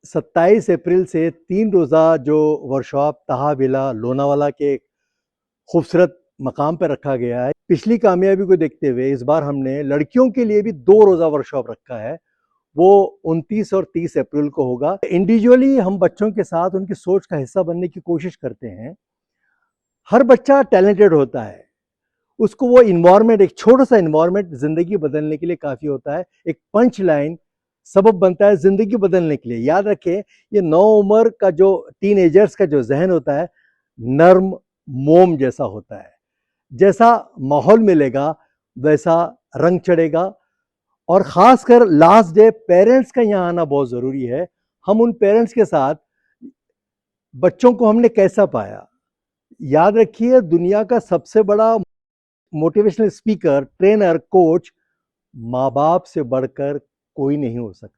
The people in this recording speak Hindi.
27 अप्रैल से 3 रोज़ा जो वर्कशॉप तहाविला लोनावाला के खूबसूरत मकाम पर रखा गया है। पिछली कामयाबी को देखते हुए इस बार हमने लड़कियों के लिए भी 2 रोज़ा वर्कशॉप रखा है। वो 29 और 30 अप्रैल को होगा। इंडिविजुअली हम बच्चों के साथ उनकी सोच का हिस्सा बनने की कोशिश करते हैं। हर बच्चा टैलेंटेड होता है, उसको वो इन्वायरमेंट, एक छोटा सा इन्वायरमेंट जिंदगी बदलने के लिए काफी होता है। एक पंच लाइन सबब बनता है जिंदगी बदलने के लिए। याद रखें, ये नौ उम्र का जो टीनेजर्स का जो जहन होता है, नर्म मोम जैसा होता है। जैसा माहौल मिलेगा वैसा रंग चढ़ेगा। और खासकर लास्ट डे पेरेंट्स का यहाँ आना बहुत जरूरी है। हम उन पेरेंट्स के साथ बच्चों को हमने कैसा पाया। याद रखिए, दुनिया का सबसे बड़ा मोटिवेशनल स्पीकर, ट्रेनर, कोच माँ बाप से बढ़कर कोई नहीं हो सकता।